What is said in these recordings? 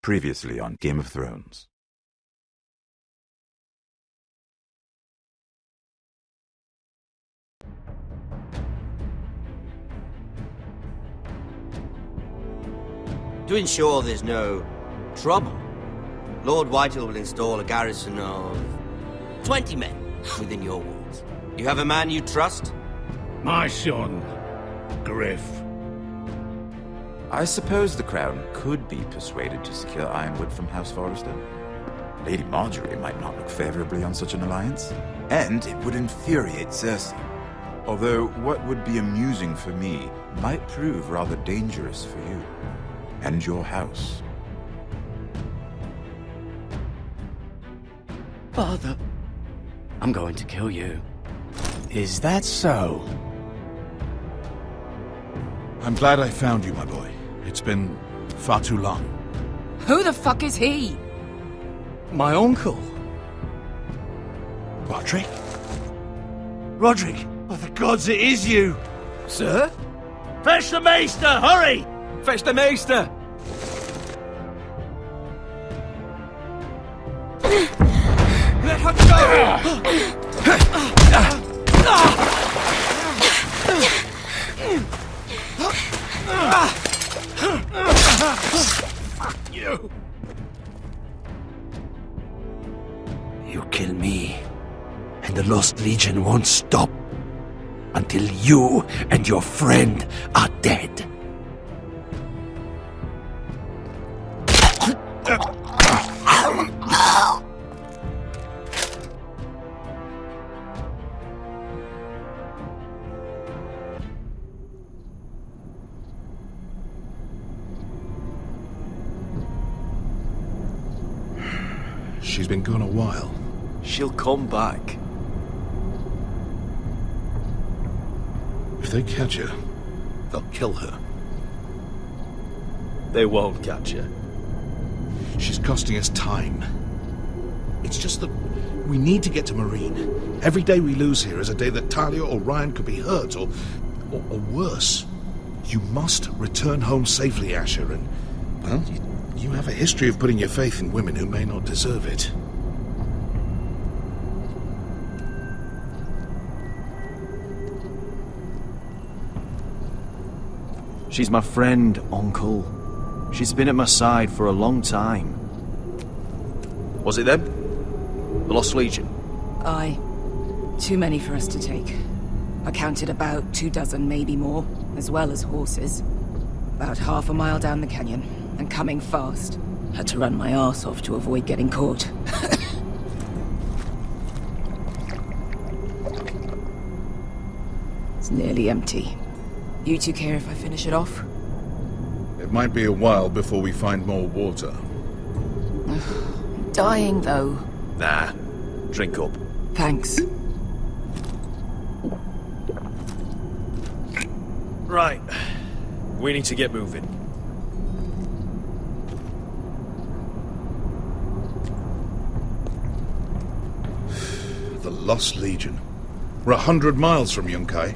Previously on Game of Thrones. To ensure there's no trouble, Lord Whitehill will install a garrison of 20 men within your walls. You have a man you trust? My son, Gryff. I suppose the Crown could be persuaded to secure Ironwood from House Forrester. Lady Marjorie might not look favorably on such an alliance, and it would infuriate Cersei. Although what would be amusing for me might prove rather dangerous for you and your house. Father, I'm going to kill you. Is that so? I'm glad I found you, my boy. It's been far too long. Who the fuck is he? My uncle. Roderick? Roderick! By the gods, it is you! Sir? Fetch the maester, hurry! Fetch the maester! Let her go! Fuck you! You kill me, and the Lost Legion won't stop until you and your friend are dead. She's been gone a while. She'll come back. If they catch her, they'll kill her. They won't catch her. She's costing us time. It's just that we need to get to Meereen. Every day we lose here is a day that Talia or Ryan could be hurt, or worse. You must return home safely, Asher, and, well, you have a history of putting your faith in women who may not deserve it. She's my friend, Uncle. She's been at my side for a long time. Was it them? The Lost Legion? Aye. Too many for us to take. I counted about 24, maybe more, as well as horses. About half a mile down the canyon, and coming fast. Had to run my arse off to avoid getting caught. It's nearly empty. You two care if I finish it off? It might be a while before we find more water. I'm dying, though. Nah. Drink up. Thanks. Right. We need to get moving. The Lost Legion. We're 100 miles from Yunkai.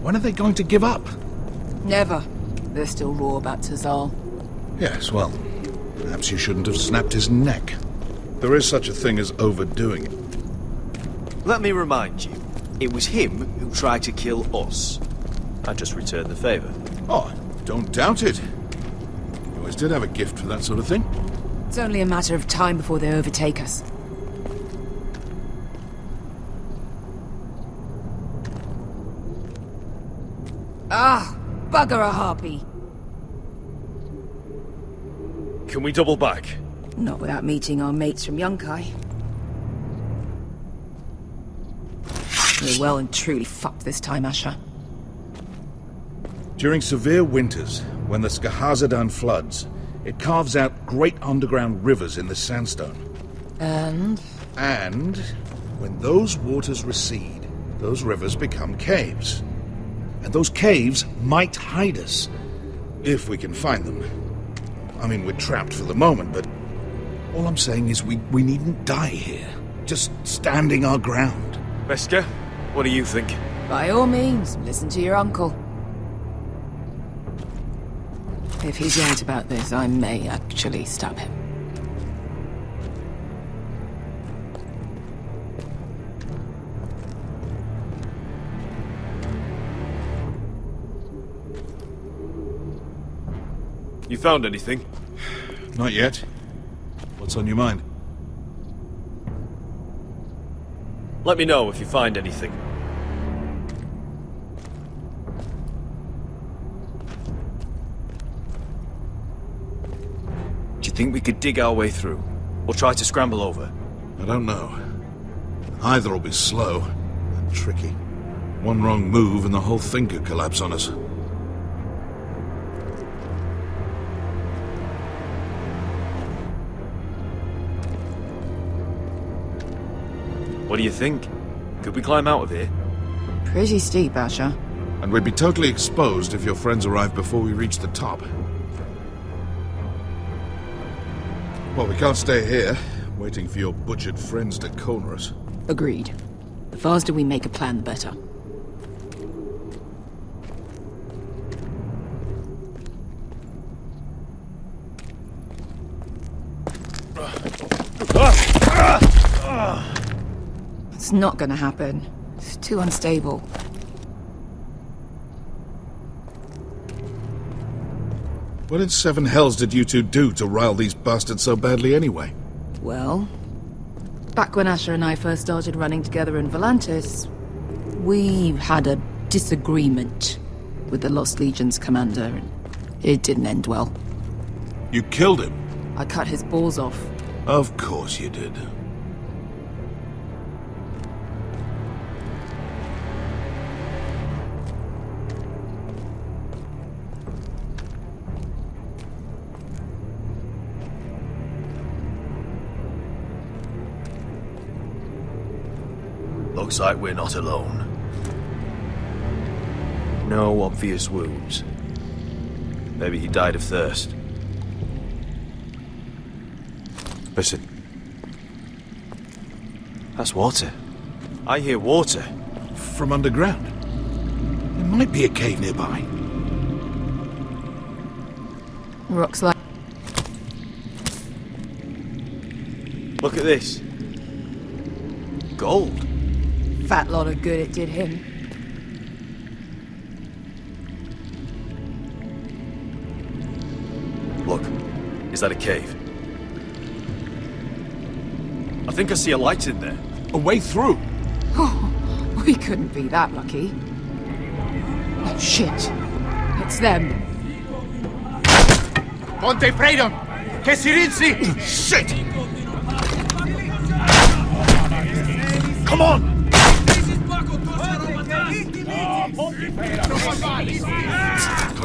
When are they going to give up? Never. They're still raw about Tazal. Yes, well, perhaps you shouldn't have snapped his neck. There is such a thing as overdoing it. Let me remind you, it was him who tried to kill us. I just returned the favor. Oh, don't doubt it. You always did have a gift for that sort of thing. It's only a matter of time before they overtake us. Ah, bugger a harpy. Can we double back? Not without meeting our mates from Yunkai. We're well and truly fucked this time, Asher. During severe winters, when the Skahazadan floods, it carves out great underground rivers in the sandstone. And when those waters recede, those rivers become caves. And those caves might hide us, if we can find them. I mean, we're trapped for the moment, but all I'm saying is we needn't die here. Just standing our ground. Veska, what do you think? by all means, listen to your uncle. If he's right about this, I may actually stab him. You found anything? Not yet. What's on your mind? Let me know if you find anything. Do you think we could dig our way through? Or try to scramble over? I don't know. Either will be slow and tricky. One wrong move and the whole thing could collapse on us. What do you think? Could we climb out of here? Pretty steep, Asher. And we'd be totally exposed if your friends arrived before we reached the top. Well, we can't stay here, waiting for your butchered friends to corner us. Agreed. The faster we make a plan, the better. It's not gonna happen. It's too unstable. What in seven hells did you two do to rile these bastards so badly anyway? Well, back when Asher and I first started running together in Volantis, we had a disagreement with the Lost Legion's commander, and it didn't end well. You killed him? I cut his balls off. Of course you did. Looks like we're not alone. No obvious wounds. Maybe he died of thirst. Listen. That's water. I hear water. From underground. There might be a cave nearby. Rocks like... Look at this. Gold. Fat lot of good it did him. Look, is that a cave? I think I see a light in there. A way through! Oh, we couldn't be that lucky. Oh, shit. It's them. Ponte Freedom! Che si rinzi! Shit! Come on!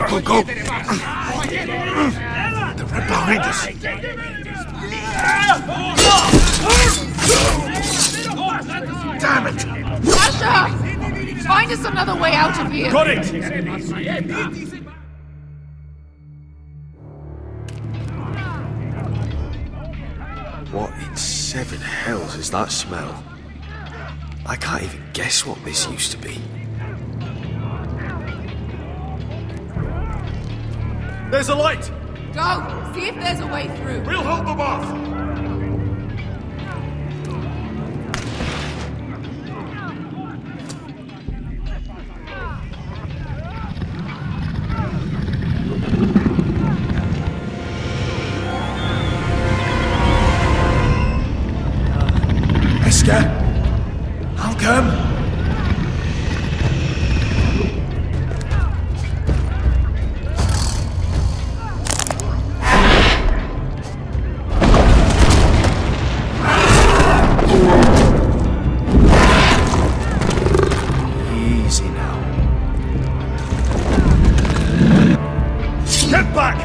Go, go! They're right behind us! Damn it! Asher! Find us another way out of here! Got it! What in seven hells is that smell? I can't even guess what this used to be. There's a light! Go! See if there's a way through. We'll hold them off! I'll come. Easy now. Get back!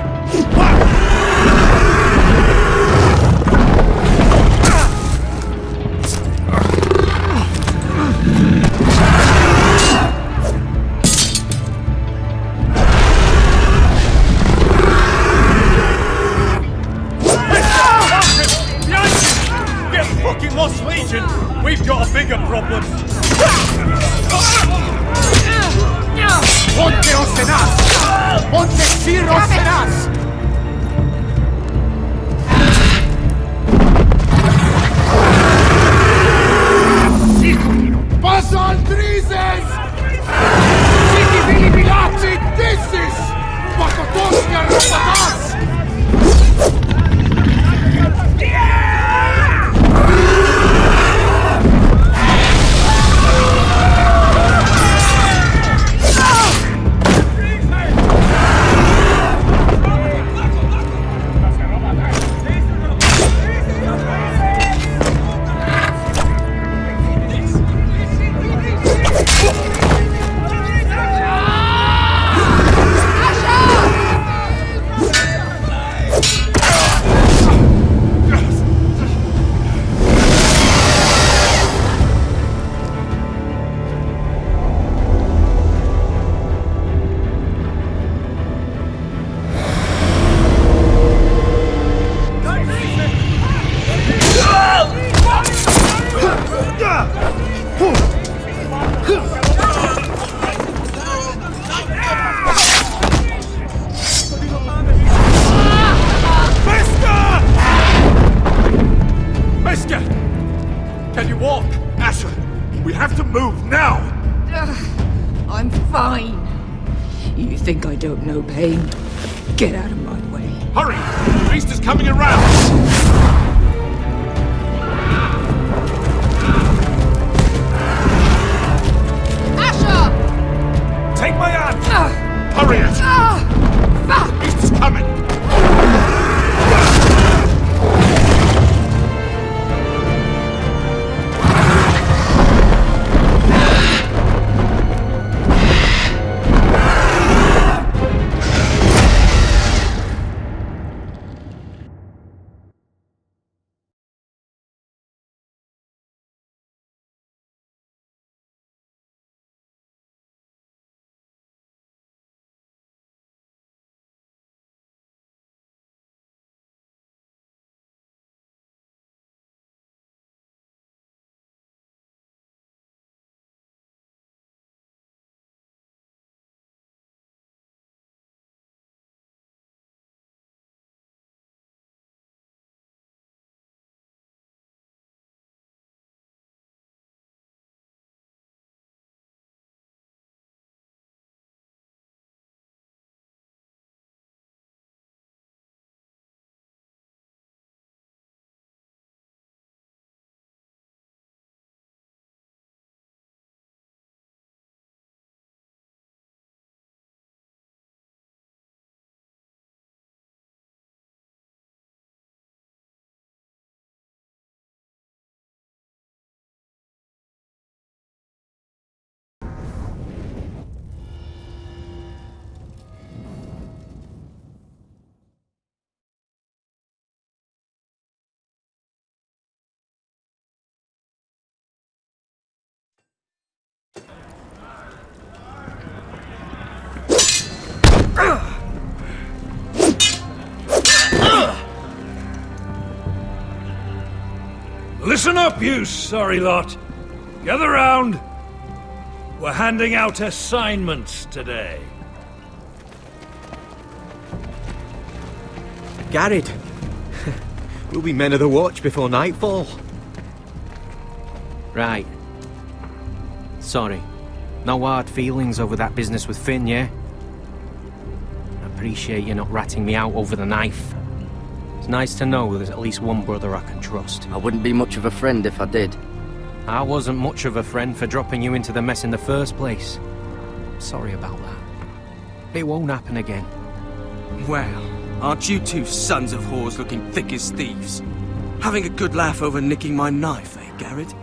Lost Legion, we've got a bigger problem. Ponte Osenas! Ponte Sir Osenas! think I don't know pain? Get out of my way. Hurry! The beast is coming around! Take my hand! Hurry it! The beast is coming! Listen up, you sorry lot. Gather round. We're handing out assignments today. Gared. We'll be men of the watch before nightfall. Right. Sorry. No hard feelings over that business with Finn, yeah? I appreciate you not ratting me out over the knife. It's nice to know there's at least one brother I can trust. I wouldn't be much of a friend if I did. I wasn't much of a friend for dropping you into the mess in the first place. Sorry about that. It won't happen again. Well, aren't you two sons of whores looking thick as thieves? Having a good laugh over nicking my knife, eh, Gared?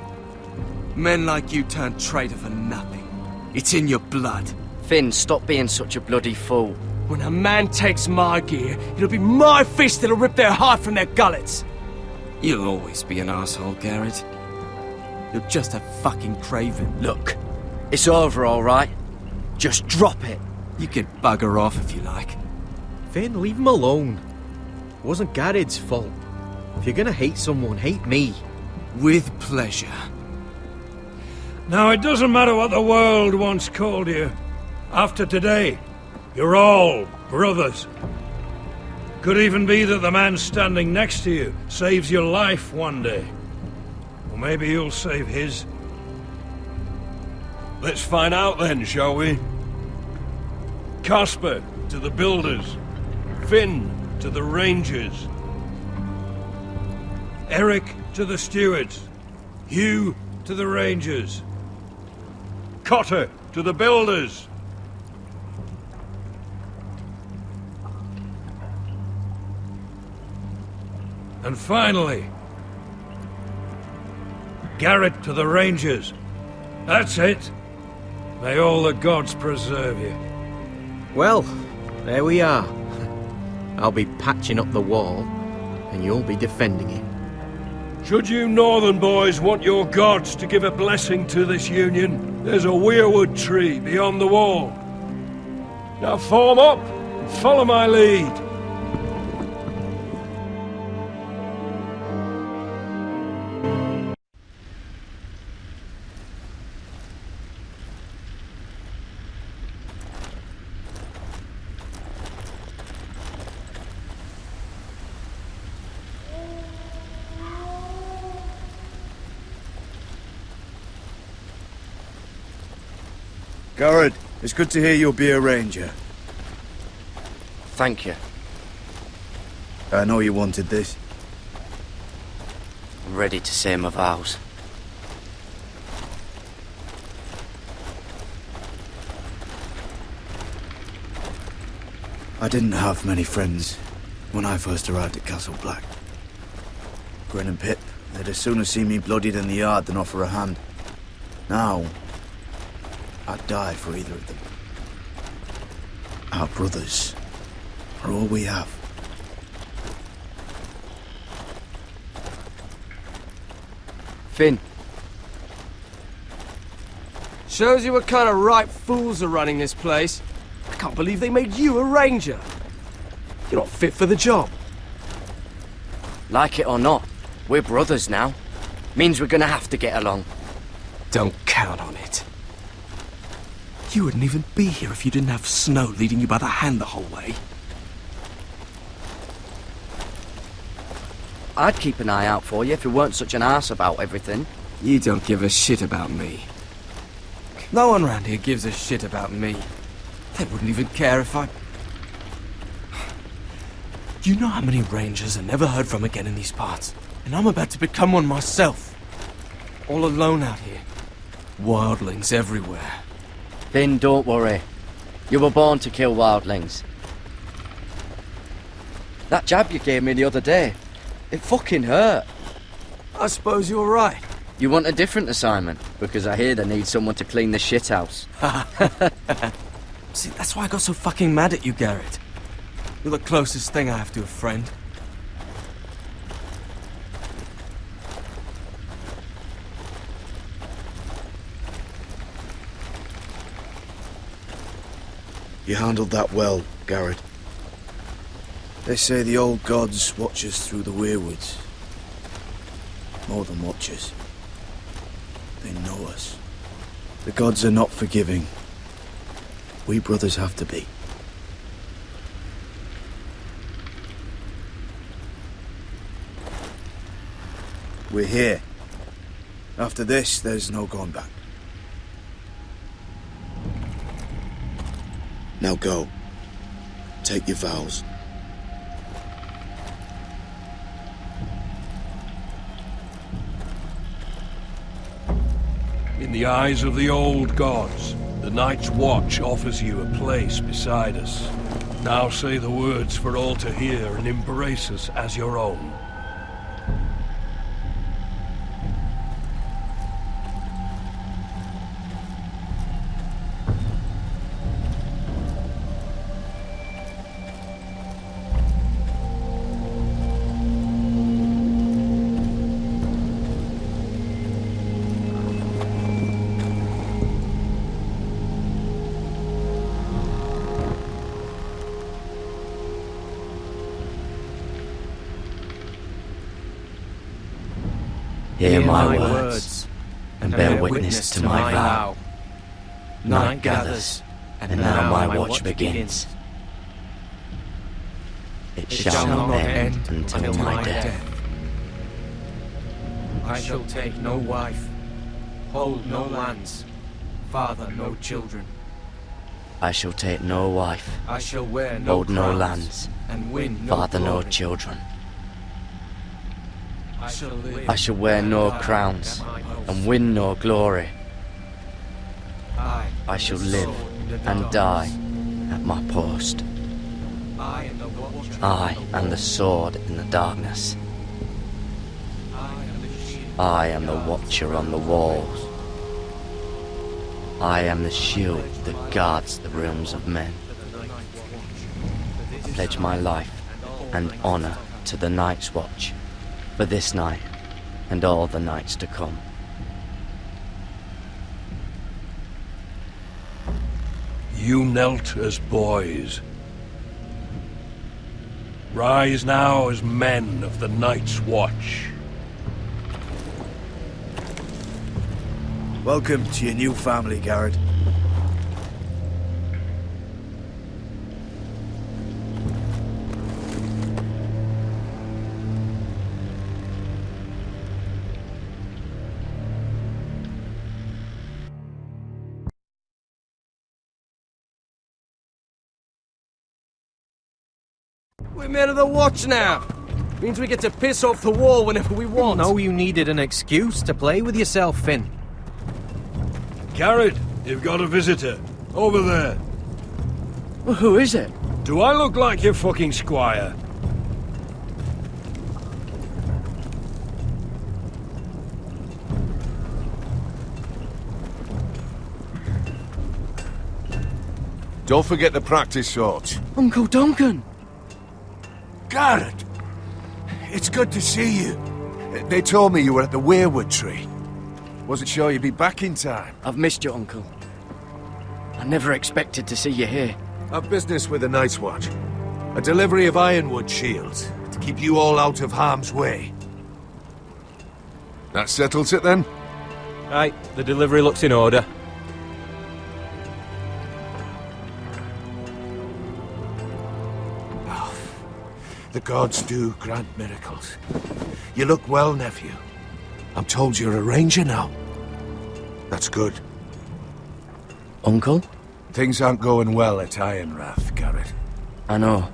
Men like you turn traitor for nothing. It's in your blood. Finn, stop being such a bloody fool. When a man takes my gear, it'll be my fist that'll rip their heart from their gullets. You'll always be an asshole, Gared. You're just a fucking craven. Look, it's over, all right? Just drop it. You can bugger off if you like. Finn, leave him alone. It wasn't Gared's fault. If you're gonna hate someone, hate me. With pleasure. Now, it doesn't matter what the world once called you. After today, you're all brothers. Could even be that the man standing next to you saves your life one day. Or maybe you'll save his. Let's find out then, shall we? Casper to the builders. Finn to the rangers. Eric to the stewards. Hugh to the rangers. Cotter to the builders. And finally, Gared to the rangers. That's it. May all the gods preserve you. Well, there we are. I'll be patching up the wall, and you'll be defending it. Should you northern boys want your gods to give a blessing to this union, there's a weirwood tree beyond the wall. Now form up and follow my lead. Gared, it's good to hear you'll be a ranger. thank you. I know you wanted this. I'm ready to say my vows. I didn't have many friends when I first arrived at Castle Black. Grin and Pip, they'd as soon as see me bloodied in the yard than offer a hand. Now, I'd die for either of them. Our brothers are all we have. Finn. Shows you what kind of ripe fools are running this place. I can't believe they made you a ranger. You're not fit for the job. Like it or not, we're brothers now. Means we're gonna have to get along. Don't count on it. You wouldn't even be here if you didn't have Snow leading you by the hand the whole way. I'd keep an eye out for you if you weren't such an arse about everything. You don't give a shit about me. No one round here gives a shit about me. They wouldn't even care if I... Do you know how many rangers are never heard from again in these parts? And I'm about to become one myself. All alone out here. Wildlings everywhere. Finn, don't worry. You were born to kill wildlings. That jab you gave me the other day, it fucking hurt. I suppose you're right. You want a different assignment? Because I hear they need someone to clean the shithouse. See, that's why I got so fucking mad at you, Gared. You're the closest thing I have to a friend. You handled that well, Gared. They say the old gods watch us through the weirwoods. More than watch us. They know us. The gods are not forgiving. We brothers have to be. We're here. After this, there's no going back. Now go. Take your vows. In the eyes of the old gods, the Night's Watch offers you a place beside us. Now say the words for all to hear and embrace us as your own. Hear my words, and bear witness to my vow. Night gathers, and now my watch begins. It shall not end until my death. I shall take no wife, hold no lands, father no children. I shall take no wife, I shall wear no hold no crowns, lands, and win no father no glory. children. I shall live, I shall wear no crowns, and win no glory. I shall live and die at my post. I am the sword in the darkness. I am the watcher on the walls. I am the shield that guards the realms of men. I pledge my life and honor to the Night's Watch for this night and all the nights to come. You knelt as boys. Rise now as men of the Night's Watch. Welcome to your new family, Gared. We're men of the watch now. Means we get to piss off the wall whenever we want. No, you needed an excuse to play with yourself, Finn. Gared, you've got a visitor. Over there. Well, who is it? Do I look like your fucking squire? Don't forget the practice swords. Uncle Duncan! Gared! It's good to see you. They told me you were at the weirwood tree. Wasn't sure you'd be back in time. I've missed you, Uncle. I never expected to see you here. I've business with the Night's Watch. A delivery of ironwood shields to keep you all out of harm's way. That settles it then? Right, the delivery looks in order. The gods do grant miracles. You look well, nephew. I'm told you're a ranger now. That's good. Uncle? Things aren't going well at Ironrath, Gared. I know.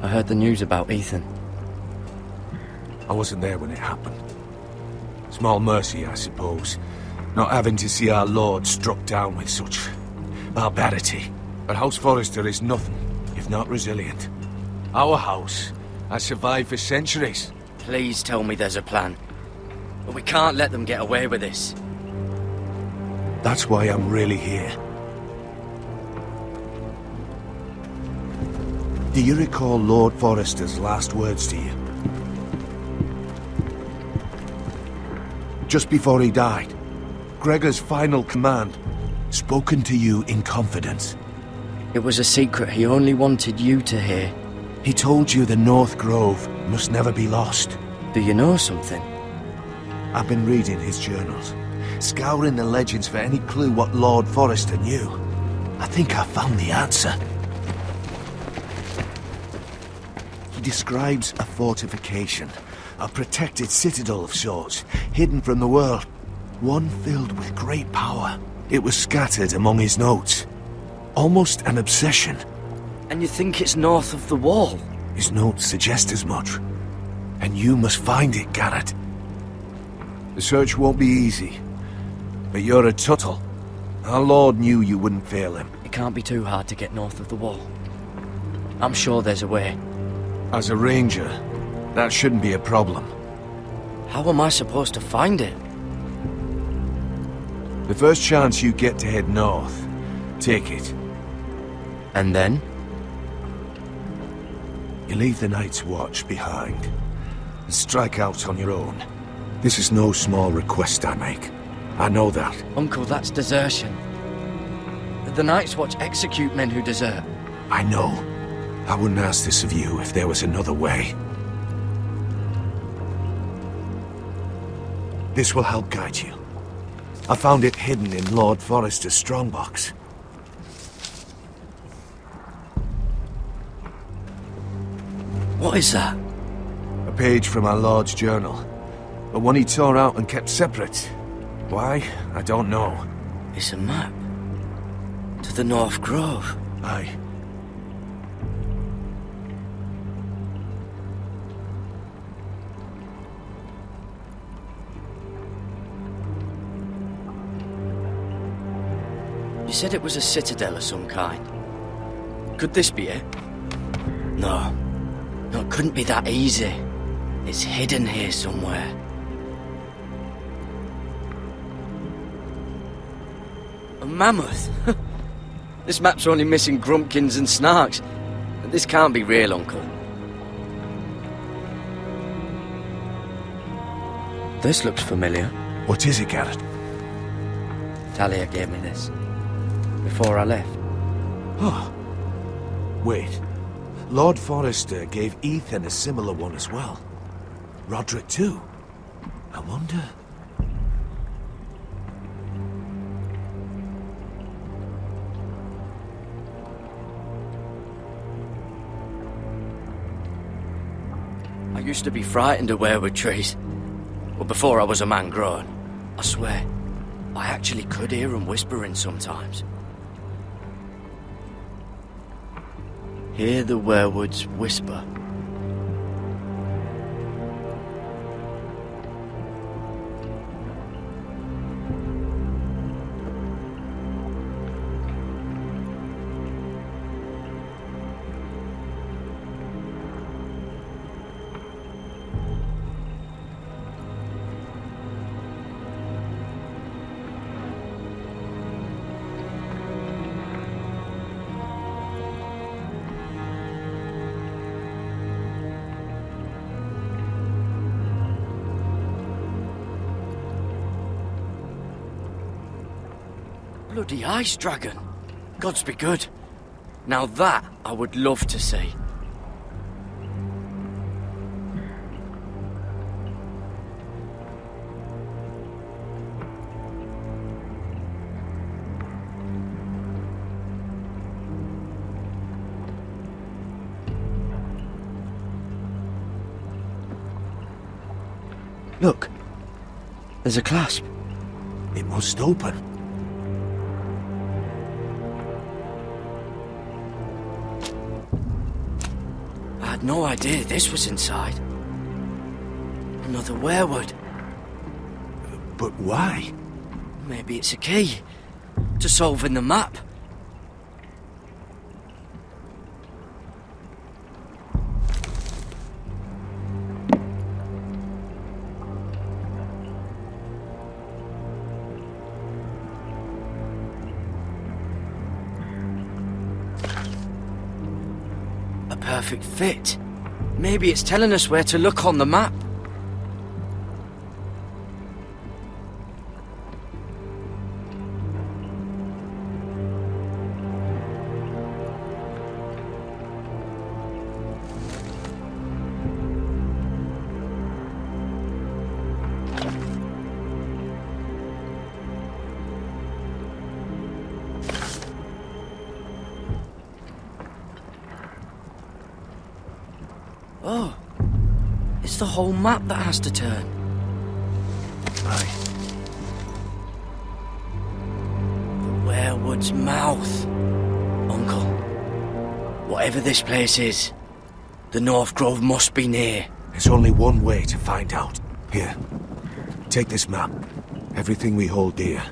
I heard the news about Ethan. I wasn't there when it happened. Small mercy, I suppose, not having to see our lord struck down with such barbarity. But House Forrester is nothing if not resilient. Our house has survived for centuries. Please tell me there's a plan. But we can't let them get away with this. That's why I'm really here. Do you recall Lord Forrester's last words to you? Just before he died, Gregor's final command, spoken to you in confidence. It was a secret he only wanted you to hear. He told you the North Grove must never be lost. Do you know something? I've been reading his journals, scouring the legends for any clue what Lord Forrester knew. I think I found the answer. He describes a fortification, a protected citadel of sorts, hidden from the world. One filled with great power. It was scattered among his notes. Almost an obsession. And you think it's north of the wall? His notes suggest as much. And you must find it, Gared. The search won't be easy. But you're a Tuttle. Our Lord knew you wouldn't fail him. It can't be too hard to get north of the wall. I'm sure there's a way. As a ranger, that shouldn't be a problem. How am I supposed to find it? The first chance you get to head north, take it. And then? You leave the Night's Watch behind and strike out on your own. This is no small request I make. I know that. Uncle, that's desertion. The Night's Watch execute men who desert. I know. I wouldn't ask this of you if there was another way. This will help guide you. I found it hidden in Lord Forrester's strongbox. What is that? A page from our Lord's journal. But one he tore out and kept separate. Why? I don't know. It's a map. To the North Grove. Aye. You said it was a citadel of some kind. Could this be it? No. No, it couldn't be that easy. It's hidden here somewhere. A mammoth? This map's only missing grumpkins and snarks. This can't be real, Uncle. This looks familiar. What is it, Gared? Talia gave me this. Before I left. Oh. Wait. Lord Forrester gave Ethan a similar one as well. Roderick too. I wonder... I used to be frightened of weirwood trees. But before I was a man grown, I swear, I actually could hear them whispering sometimes. Hear the werewoods whisper. Bloody ice dragon. Gods be good. Now that I would love to see. Look. There's a clasp. It must open. I had no idea this was inside. Another werewood. But why? Maybe it's a key to solving the map. A perfect fit. Maybe it's telling us where to look on the map. Oh, it's the whole map that has to turn. Right. The werewood's mouth. Uncle, whatever this place is, the North Grove must be near. There's only one way to find out. Here, take this map. Everything we hold dear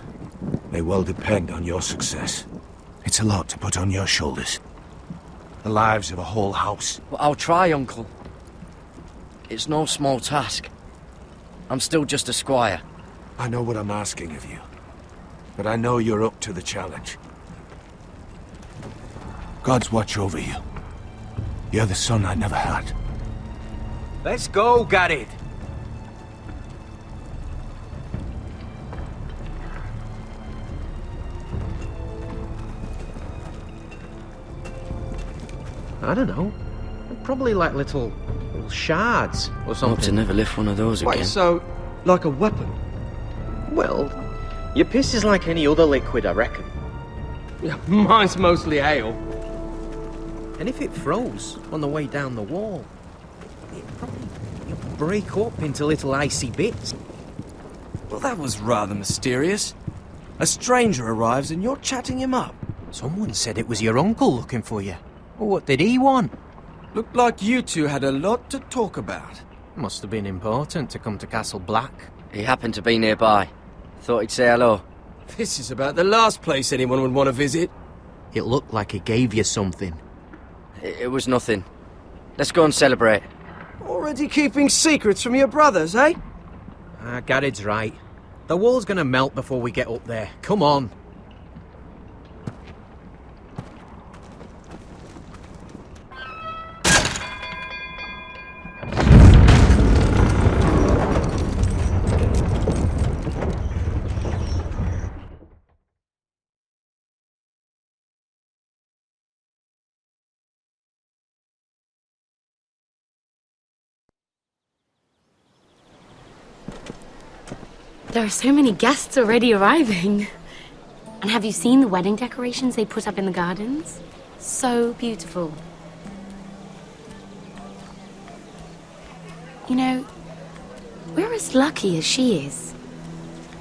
may well depend on your success. It's a lot to put on your shoulders. The lives of a whole house. Well, I'll try, Uncle. It's no small task. I'm still just a squire. I know what I'm asking of you, but I know you're up to the challenge. Gods watch over you. You're the son I never had. Let's go, Gared. I don't know. Probably like little shards or something. Hope to never lift one of those again. Wait, so, like a weapon? Well, your piss is like any other liquid, I reckon. Yeah, mine's mostly ale. And if it froze on the way down the wall, it'd probably break up into little icy bits. Well, that was rather mysterious. A stranger arrives and you're chatting him up. Someone said it was your uncle looking for you. Well, what did he want? Looked like you two had a lot to talk about. Must have been important to come to Castle Black. He happened to be nearby. Thought he'd say hello. This is about the last place anyone would want to visit. It looked like he gave you something. It was nothing. Let's go and celebrate. Already keeping secrets from your brothers, eh? Gared's right. The wall's gonna melt before we get up there. Come on. There are so many guests already arriving. And have you seen the wedding decorations they put up in the gardens? So beautiful. You know, we're as lucky as she is.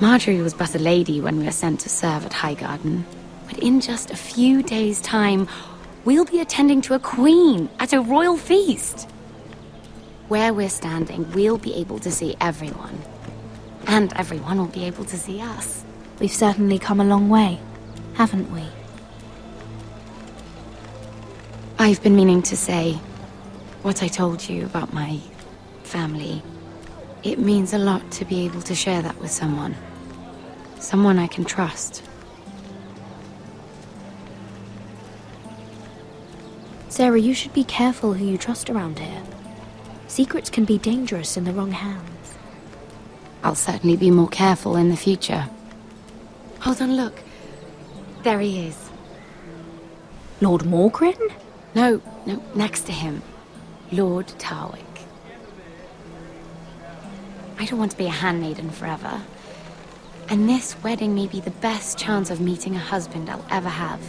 Marjorie was but a lady when we were sent to serve at Highgarden. But in just a few days' time, We'll be attending to a queen at a royal feast. Where we're standing, we'll be able to see everyone. And everyone will be able to see us. We've certainly come a long way, haven't we? I've been meaning to say what I told you about my family. It means a lot to be able to share that with someone. Someone I can trust. Sarah, you should be careful who you trust around here. Secrets can be dangerous in the wrong hands. I'll certainly be more careful in the future. Hold on, look. There he is. Lord Morgrin? No, next to him. Lord Tarwick. I don't want to be a handmaiden forever. And this wedding may be the best chance of meeting a husband I'll ever have.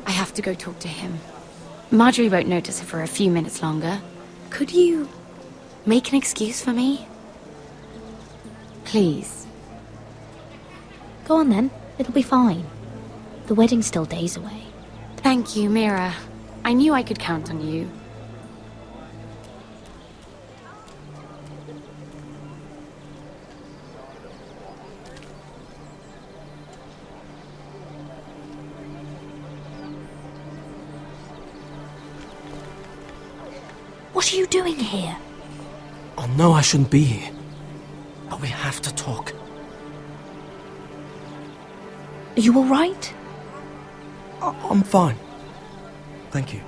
I have to go talk to him. Marjorie won't notice it for a few minutes longer. Could you make an excuse for me? Please. Go on then, it'll be fine. The wedding's still days away. Thank you, Mira. I knew I could count on you. What are you doing here? I know I shouldn't be here, but we have to talk. Are you alright? I'm fine. Thank you.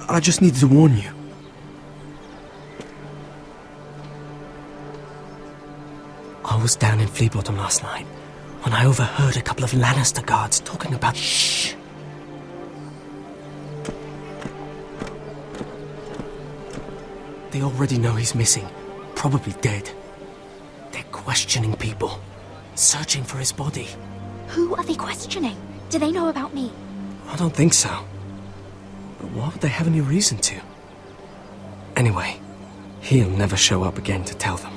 I just needed to warn you. I was down in Fleabottom last night when I overheard a couple of Lannister guards talking about... Shh! They already know he's missing, probably dead. They're questioning people, searching for his body. Who are they questioning? Do they know about me? I don't think so. But why would they have any reason to? Anyway, he'll never show up again to tell them.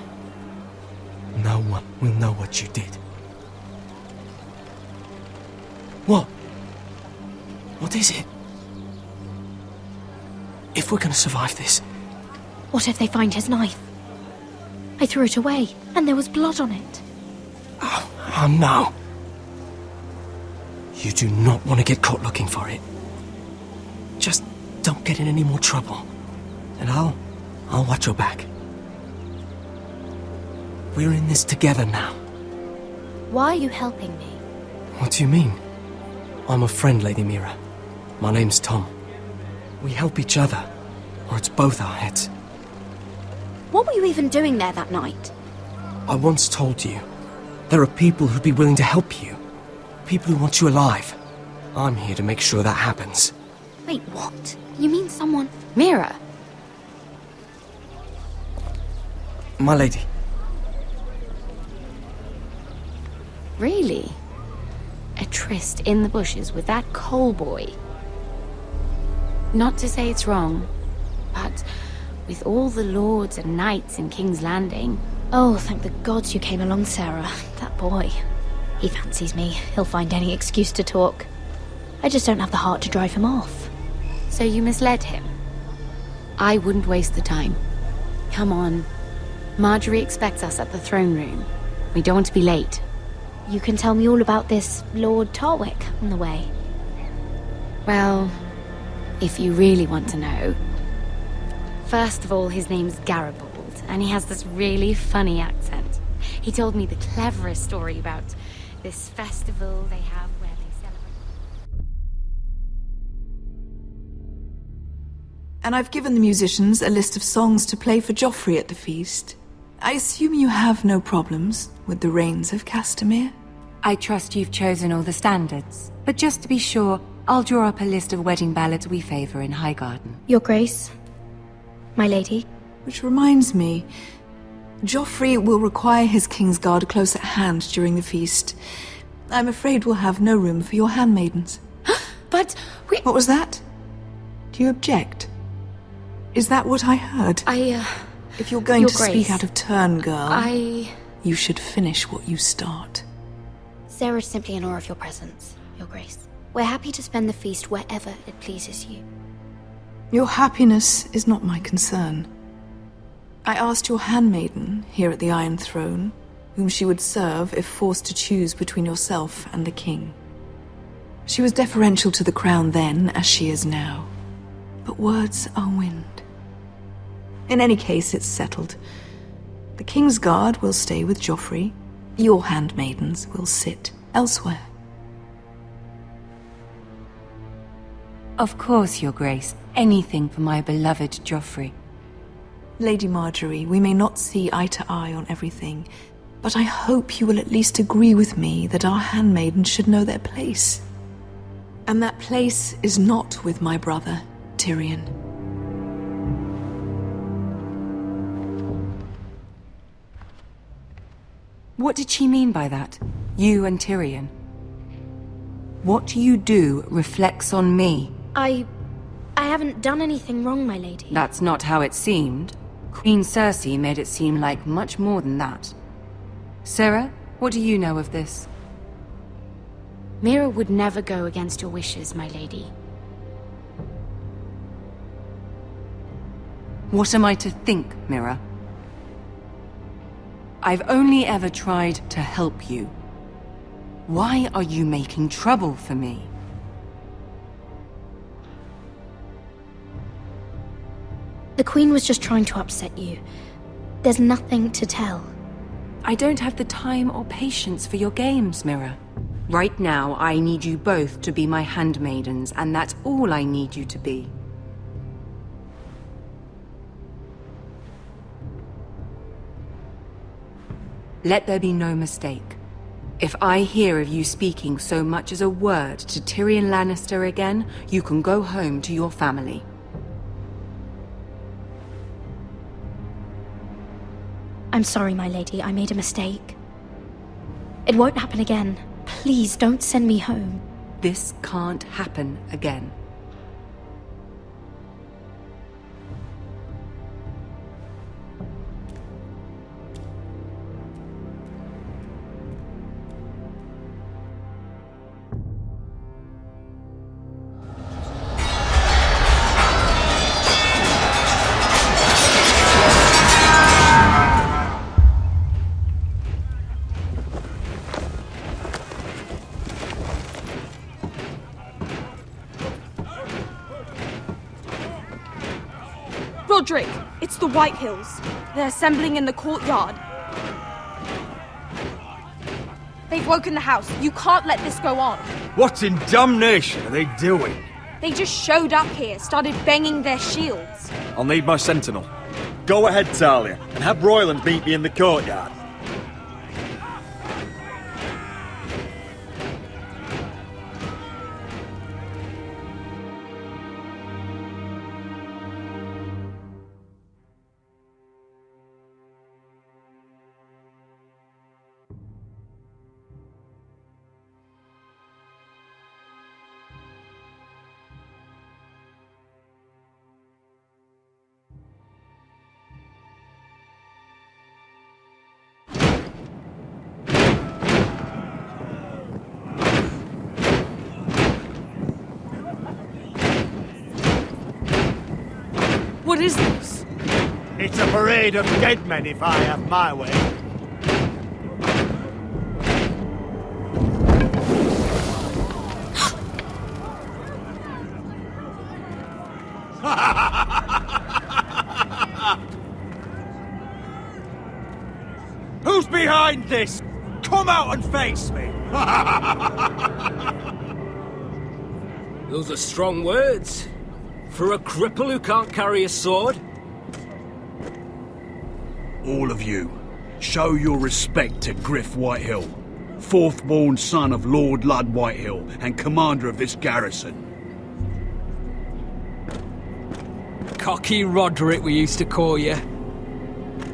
No one will know what you did. What? What is it? If we're gonna survive this... What if they find his knife? I threw it away, and there was blood on it. Oh no. You do not want to get caught looking for it. Just don't get in any more trouble. And I'll watch your back. We're in this together now. Why are you helping me? What do you mean? I'm a friend, Lady Mira. My name's Tom. We help each other, or it's both our heads. What were you even doing there that night? I once told you, there are people who'd be willing to help you. People who want you alive. I'm here to make sure that happens. Wait, what? You mean someone... Mira! My lady. Really? A tryst in the bushes with that coal boy? Not to say it's wrong, but with all the lords and knights in King's Landing... Oh, thank the gods you came along, Sarah. That boy. He fancies me. He'll find any excuse to talk. I just don't have the heart to drive him off. So you misled him? I wouldn't waste the time. Come on. Marjorie expects us at the throne room. We don't want to be late. You can tell me all about this Lord Tarwick on the way. Well, if you really want to know. First of all, his name's Garibald, and he has this really funny accent. He told me the cleverest story about this festival they have where they celebrate... And I've given the musicians a list of songs to play for Joffrey at the feast. I assume you have no problems with the Rains of Castamere? I trust you've chosen all the standards, but just to be sure, I'll draw up a list of wedding ballads we favor in Highgarden. Your Grace, my lady. Which reminds me, Joffrey will require his Kingsguard close at hand during the feast. I'm afraid we'll have no room for your handmaidens. But we... What was that? Do you object? Is that what I heard? If you're going to speak out of turn, girl, you should finish what you start. Sarah's simply in awe of your presence, Your Grace. We're happy to spend the feast wherever it pleases you. Your happiness is not my concern. I asked your handmaiden here at the Iron Throne whom she would serve if forced to choose between yourself and the king. She was deferential to the crown then, as she is now. But words are wind. In any case, it's settled. The King's Guard will stay with Joffrey. Your handmaidens will sit elsewhere. Of course, Your Grace. Anything for my beloved Joffrey. Lady Marjorie, we may not see eye to eye on everything, but I hope you will at least agree with me that our handmaidens should know their place. And that place is not with my brother, Tyrion. What did she mean by that? You and Tyrion? What you do reflects on me. I haven't done anything wrong, my lady. That's not how it seemed. Queen Cersei made it seem like much more than that. Sarah, what do you know of this? Mira would never go against your wishes, my lady. What am I to think, Mira? I've only ever tried to help you. Why are you making trouble for me? The Queen was just trying to upset you. There's nothing to tell. I don't have the time or patience for your games, Mira. Right now, I need you both to be my handmaidens, and that's all I need you to be. Let there be no mistake. If I hear of you speaking so much as a word to Tyrion Lannister again, you can go home to your family. I'm sorry, my lady. I made a mistake. It won't happen again. Please don't send me home. This can't happen again. Roderick, it's the Whitehills. They're assembling in the courtyard. They've woken the house. You can't let this go on. What in damnation are they doing? They just showed up here, started banging their shields. I'll need my sentinel. Go ahead, Talia, and have Royland meet me in the courtyard. What is this? It's a parade of dead men if I have my way. Who's behind this? Come out and face me! Those are strong words. For a cripple who can't carry a sword? All of you, show your respect to Gryff Whitehill, fourth-born son of Lord Lud Whitehill and commander of this garrison. Cocky Roderick, we used to call you.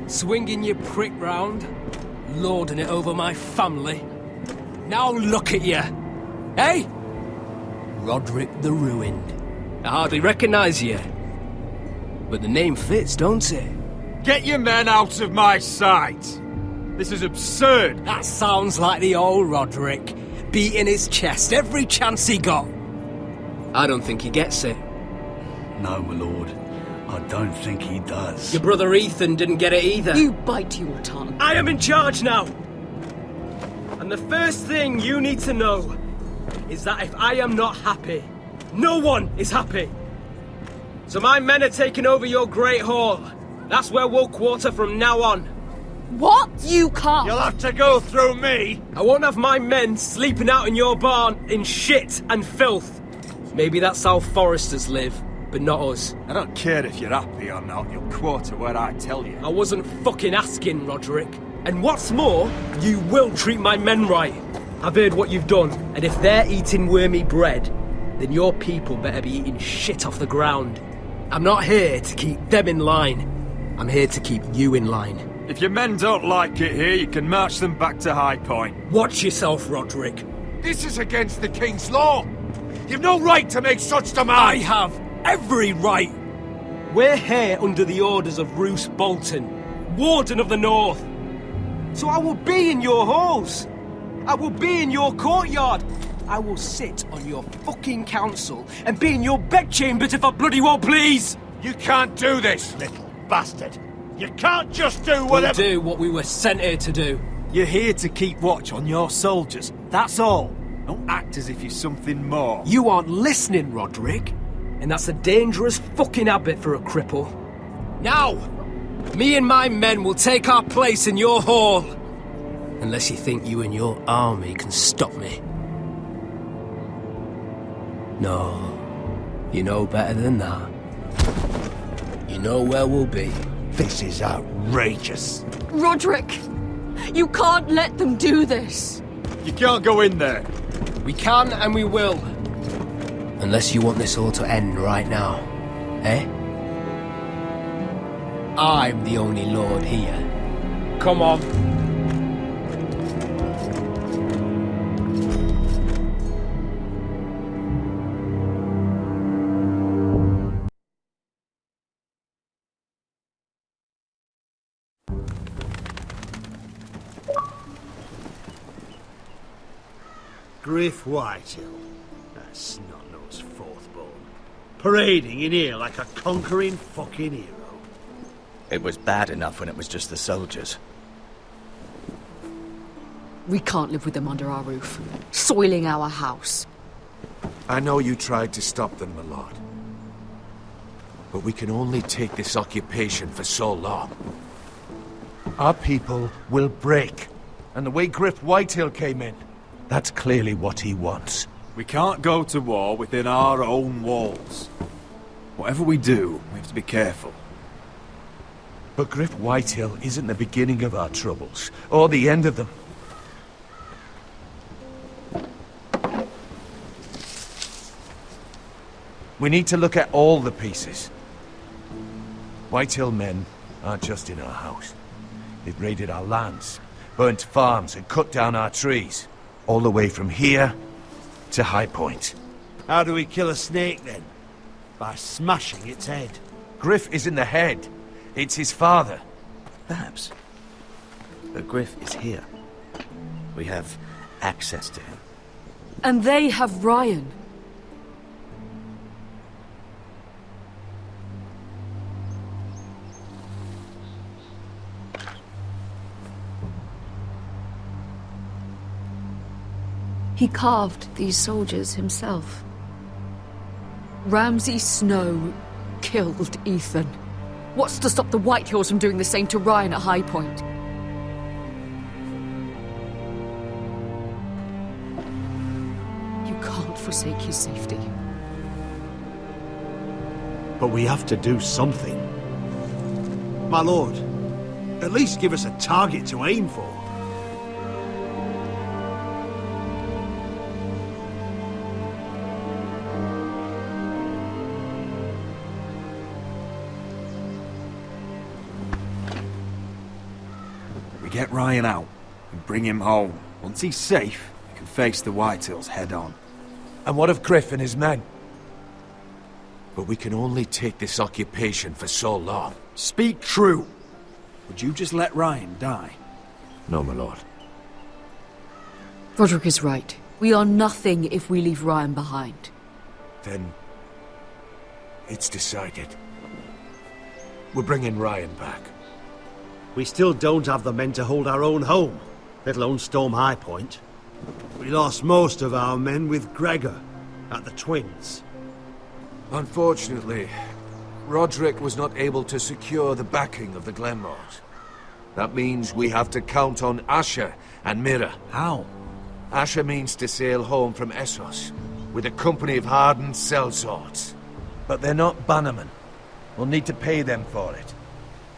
Swinging your prick round, lording it over my family. Now look at you! Hey? Roderick the Ruined. I hardly recognise you. But the name fits, don't it? Get your men out of my sight! This is absurd! That sounds like the old Roderick. beating his chest every chance he got. I don't think he gets it. No, my lord. I don't think he does. Your brother Ethan didn't get it either. You bite your tongue. I am in charge now! And the first thing you need to know is that if I am not happy, no one is happy. So my men are taking over your Great Hall. That's where we'll quarter from now on. What? You can't! You'll have to go through me! I won't have my men sleeping out in your barn in shit and filth. Maybe that's how Forresters live, but not us. I don't care if you're happy or not, you'll quarter where I tell you. I wasn't fucking asking, Roderick. And what's more, you will treat my men right. I've heard what you've done, and if they're eating wormy bread, then your people better be eating shit off the ground. I'm not here to keep them in line. I'm here to keep you in line. If your men don't like it here, you can march them back to High Point. Watch yourself, Roderick. This is against the King's law. You've no right to make such demands. I have every right. We're here under the orders of Roose Bolton, Warden of the North. So I will be in your halls. I will be in your courtyard. I will sit on your fucking council and be in your bedchambers if I bloody well please. You can't do this, little bastard. You can't just do whatever... We'll do what we were sent here to do. You're here to keep watch on your soldiers. That's all. Don't act as if you're something more. You aren't listening, Roderick. And that's a dangerous fucking habit for a cripple. Now, me and my men will take our place in your hall. Unless you think you and your army can stop me. No, you know better than that. You know where we'll be. This is outrageous. Roderick! You can't let them do this! You can't go in there. We can and we will. Unless you want this all to end right now. Eh? I'm the only lord here. Come on. Gryff Whitehill, that snot-nosed fourthborn, parading in here like a conquering fucking hero. It was bad enough when it was just the soldiers. We can't live with them under our roof, soiling our house. I know you tried to stop them, my lord. But we can only take this occupation for so long. Our people will break. And the way Gryff Whitehill came in, that's clearly what he wants. We can't go to war within our own walls. Whatever we do, we have to be careful. But Gryff Whitehill isn't the beginning of our troubles, or the end of them. We need to look at all the pieces. Whitehill men aren't just in our house. They've raided our lands, burnt farms and cut down our trees. All the way from here to High Point. How do we kill a snake then? By smashing its head. Gryff isn't the head. It's his father. Perhaps. But Gryff is here. We have access to him. And they have Ryan. He carved these soldiers himself. Ramsay Snow killed Ethan. What's to stop the Whitehills from doing the same to Ryan at High Point? You can't forsake his safety. But we have to do something. My lord, at least give us a target to aim for. Get Ryan out and bring him home. Once he's safe, we can face the Whitehills head on. And what of Gryff and his men? But we can only take this occupation for so long. Speak true. Would you just let Ryan die? No, my lord. Roderick is right. We are nothing if we leave Ryan behind. Then... it's decided. We're bringing Ryan back. We still don't have the men to hold our own home, let alone storm High Point. We lost most of our men with Gregor at the Twins. Unfortunately, Roderick was not able to secure the backing of the Glenmores. That means we have to count on Asher and Mira. How? Asher means to sail home from Essos, with a company of hardened sellswords. But they're not bannermen. We'll need to pay them for it.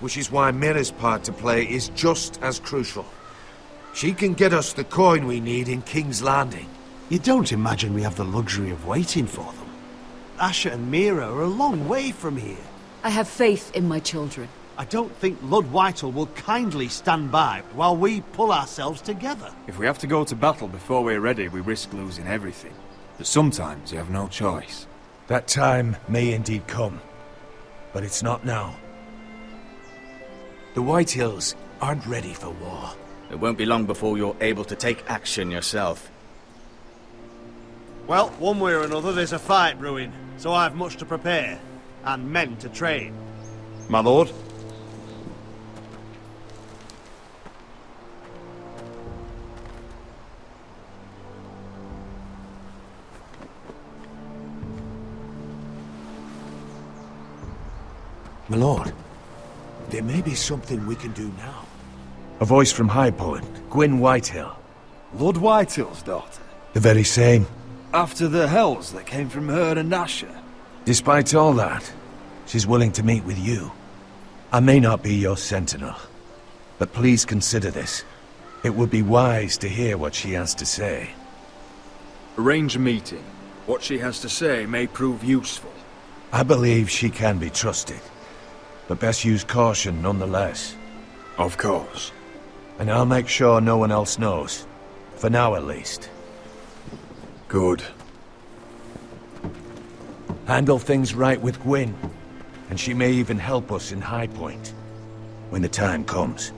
Which is why Mira's part to play is just as crucial. She can get us the coin we need in King's Landing. You don't imagine we have the luxury of waiting for them? Asher and Mira are a long way from here. I have faith in my children. I don't think Lord Whitehill will kindly stand by while we pull ourselves together. If we have to go to battle before we're ready, we risk losing everything. But sometimes you have no choice. That time may indeed come, but it's not now. The Whitehills aren't ready for war. It won't be long before you're able to take action yourself. Well, one way or another, there's a fight brewing, so I've much to prepare, and men to train. My lord? My lord, there may be something we can do now. A voice from High Point, Gryff Whitehill. Lord Whitehill's daughter? The very same. After the hells that came from her and Asher? Despite all that, she's willing to meet with you. I may not be your sentinel, but please consider this. It would be wise to hear what she has to say. Arrange a meeting. What she has to say may prove useful. I believe she can be trusted, but best use caution nonetheless. Of course. And I'll make sure no one else knows. For now, at least. Good. Handle things right with Gwyn, and she may even help us in High Point when the time comes.